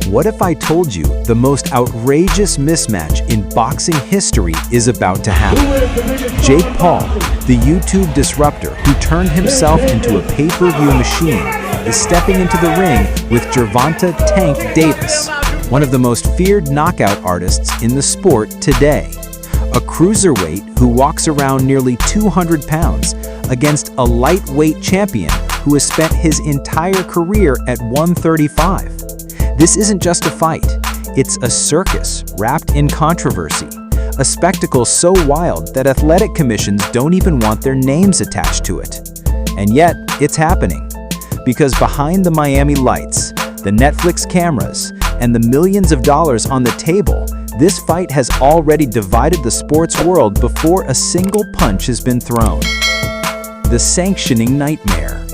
What if I told you the most outrageous mismatch in boxing history is about to happen? Jake Paul, the YouTube disruptor who turned himself into a pay-per-view machine, is stepping into the ring with Gervonta "Tank" Davis, one of the most feared knockout artists in the sport today. A cruiserweight who walks around nearly 200 pounds against a lightweight champion who has spent his entire career at 135. This isn't just a fight, it's a circus wrapped in controversy, a spectacle so wild that athletic commissions don't even want their names attached to it. And yet, it's happening. Because behind the Miami lights, the Netflix cameras, and the millions of dollars on the table, this fight has already divided the sports world before a single punch has been thrown. The sanctioning nightmare.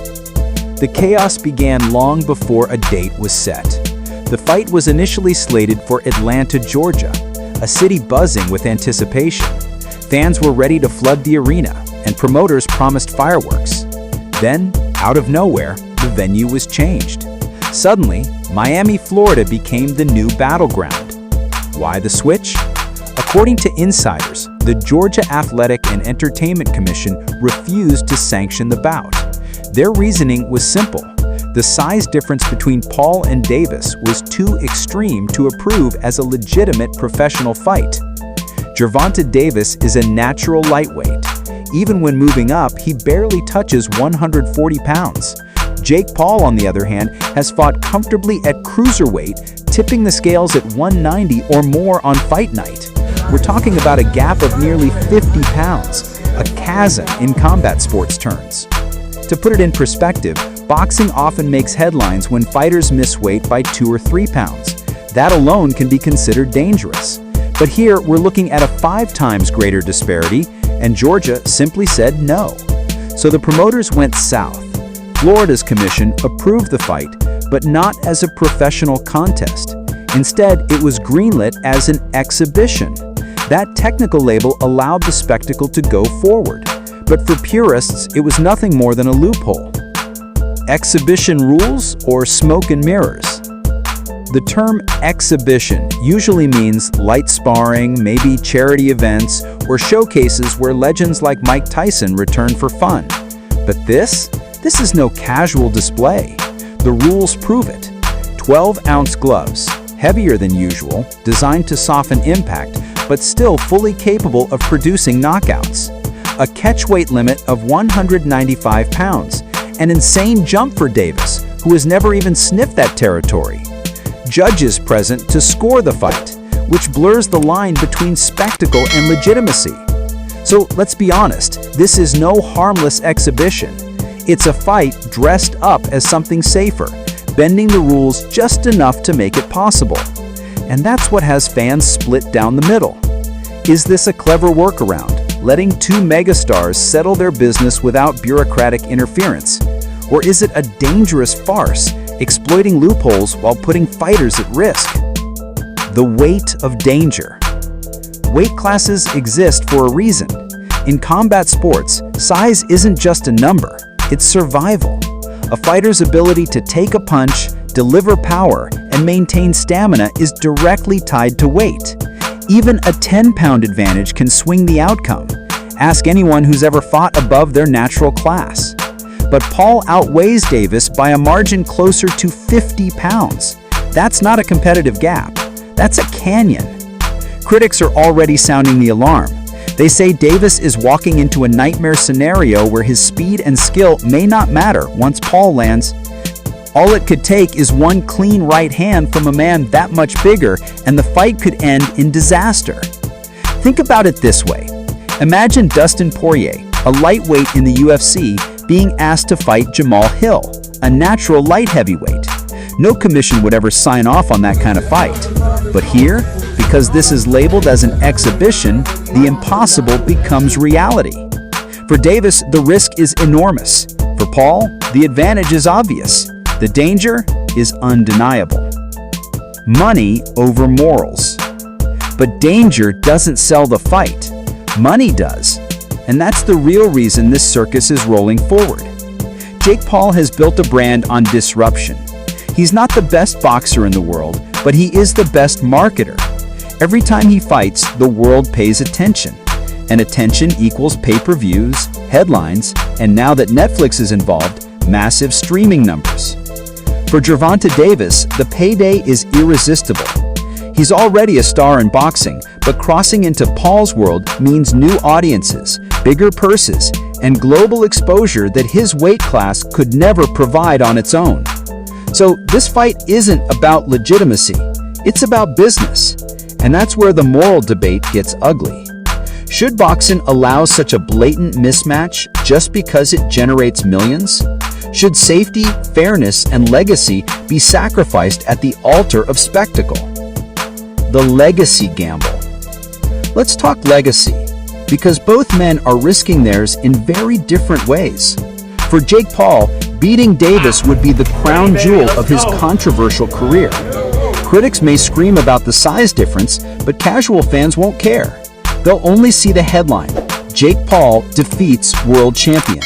The chaos began long before a date was set. The fight was initially slated for Atlanta, Georgia, a city buzzing with anticipation. Fans were ready to flood the arena, and promoters promised fireworks. Then, out of nowhere, the venue was changed. Suddenly, Miami, Florida became the new battleground. Why the switch? According to insiders, the Georgia Athletic and Entertainment Commission refused to sanction the bout. Their reasoning was simple. The size difference between Paul and Davis was too extreme to approve as a legitimate professional fight. Gervonta Davis is a natural lightweight. Even when moving up, he barely touches 140 pounds. Jake Paul, on the other hand, has fought comfortably at cruiserweight, tipping the scales at 190 or more on fight night. We're talking about a gap of nearly 50 pounds, a chasm in combat sports terms. To put it in perspective, boxing often makes headlines when fighters miss weight by 2 or 3 pounds. That alone can be considered dangerous. But here, we're looking at a 5 times greater disparity, and Georgia simply said no. So the promoters went south. Florida's commission approved the fight, but not as a professional contest. Instead, it was greenlit as an exhibition. That technical label allowed the spectacle to go forward. But for purists, it was nothing more than a loophole. Exhibition rules or smoke and mirrors? The term exhibition usually means light sparring, maybe charity events, or showcases where legends like Mike Tyson return for fun. But this is no casual display. The rules prove it. 12-ounce gloves, heavier than usual, designed to soften impact, but still fully capable of producing knockouts. A catch weight limit of 195 pounds. An insane jump for Davis, who has never even sniffed that territory. Judges present to score the fight, which blurs the line between spectacle and legitimacy. So let's be honest, this is no harmless exhibition. It's a fight dressed up as something safer, bending the rules just enough to make it possible. And that's what has fans split down the middle. Is this a clever workaround, letting 2 megastars settle their business without bureaucratic interference? Or is it a dangerous farce, exploiting loopholes while putting fighters at risk? The weight of danger. Weight classes exist for a reason. In combat sports, size isn't just a number, it's survival. A fighter's ability to take a punch, deliver power, and maintain stamina is directly tied to weight. Even a 10-pound advantage can swing the outcome. Ask anyone who's ever fought above their natural class. But Paul outweighs Davis by a margin closer to 50 pounds. That's not a competitive gap. That's a canyon. Critics are already sounding the alarm. They say Davis is walking into a nightmare scenario where his speed and skill may not matter once Paul lands. All it could take is one clean right hand from a man that much bigger, and the fight could end in disaster. Think about it this way. Imagine Dustin Poirier, a lightweight in the UFC, being asked to fight Jamal Hill, a natural light heavyweight. No commission would ever sign off on that kind of fight. But here, because this is labeled as an exhibition, the impossible becomes reality. For Davis, the risk is enormous. For Paul, the advantage is obvious. The danger is undeniable. Money over morals. But danger doesn't sell the fight. Money does. And that's the real reason this circus is rolling forward. Jake Paul has built a brand on disruption. He's not the best boxer in the world, but he is the best marketer. Every time he fights, the world pays attention. And attention equals pay-per-views, headlines, and now that Netflix is involved, massive streaming numbers. For Gervonta Davis, the payday is irresistible. He's already a star in boxing, but crossing into Paul's world means new audiences, bigger purses, and global exposure that his weight class could never provide on its own. So this fight isn't about legitimacy, it's about business. And that's where the moral debate gets ugly. Should boxing allow such a blatant mismatch just because it generates millions? Should safety, fairness, and legacy be sacrificed at the altar of spectacle? The legacy gamble. Let's talk legacy, because both men are risking theirs in very different ways. For Jake Paul, beating Davis would be the crown jewel of his controversial career. Critics may scream about the size difference, but casual fans won't care. They'll only see the headline, Jake Paul defeats world champion.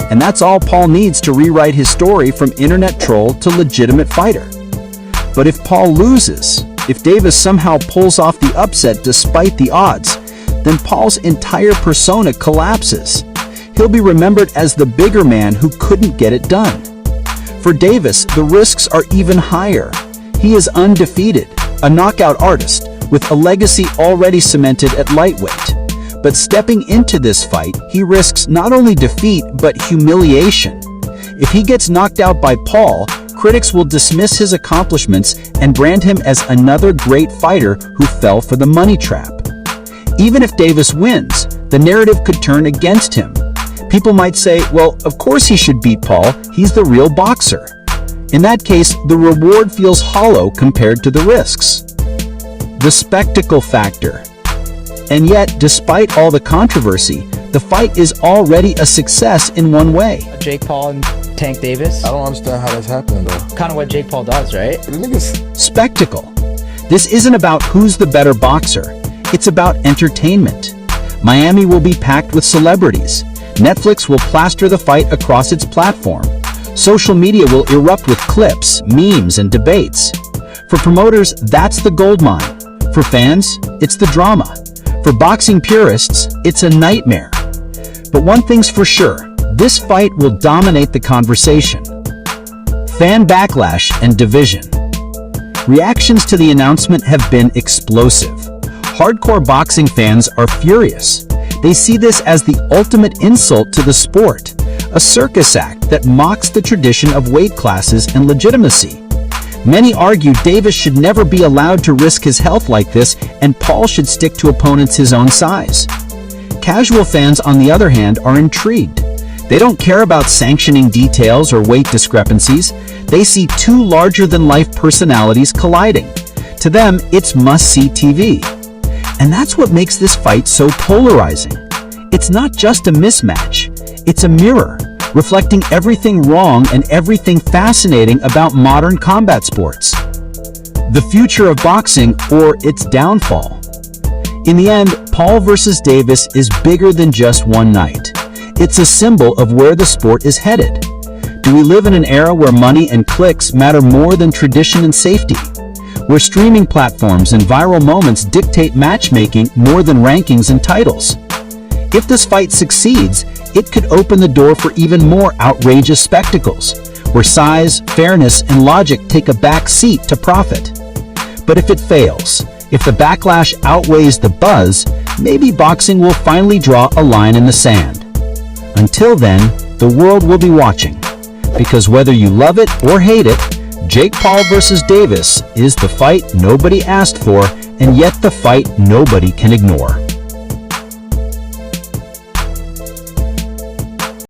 And that's all Paul needs to rewrite his story from internet troll to legitimate fighter. But if Paul loses, if Davis somehow pulls off the upset despite the odds, then Paul's entire persona collapses. He'll be remembered as the bigger man who couldn't get it done. For Davis, the risks are even higher. He is undefeated, a knockout artist, with a legacy already cemented at lightweight. But stepping into this fight, he risks not only defeat, but humiliation. If he gets knocked out by Paul, critics will dismiss his accomplishments and brand him as another great fighter who fell for the money trap. Even if Davis wins, the narrative could turn against him. People might say, well, of course he should beat Paul, he's the real boxer. In that case, the reward feels hollow compared to the risks. The spectacle factor. And yet, despite all the controversy, the fight is already a success in one way. Jake Paul and Tank Davis. I don't understand how that's happening though. Kind of what Jake Paul does, right? Spectacle. This isn't about who's the better boxer. It's about entertainment. Miami will be packed with celebrities. Netflix will plaster the fight across its platform. Social media will erupt with clips, memes, and debates. For promoters, that's the gold mine. For fans, it's the drama. For boxing purists, it's a nightmare. But one thing's for sure, this fight will dominate the conversation. Fan backlash and division. Reactions to the announcement have been explosive. Hardcore boxing fans are furious. They see this as the ultimate insult to the sport, a circus act that mocks the tradition of weight classes and legitimacy. Many argue Davis should never be allowed to risk his health like this, and Paul should stick to opponents his own size. Casual fans, on the other hand, are intrigued. They don't care about sanctioning details or weight discrepancies. They see two larger-than-life personalities colliding. To them, it's must-see TV. And that's what makes this fight so polarizing. It's not just a mismatch. It's a mirror, reflecting everything wrong and everything fascinating about modern combat sports. The future of boxing or its downfall. In the end, Paul versus Davis is bigger than just one night. It's a symbol of where the sport is headed. Do we live in an era where money and clicks matter more than tradition and safety? Where streaming platforms and viral moments dictate matchmaking more than rankings and titles? If this fight succeeds, it could open the door for even more outrageous spectacles, where size, fairness, and logic take a back seat to profit. But if it fails, if the backlash outweighs the buzz, maybe boxing will finally draw a line in the sand. Until then, the world will be watching, because whether you love it or hate it, Jake Paul versus Davis is the fight nobody asked for, and yet the fight nobody can ignore.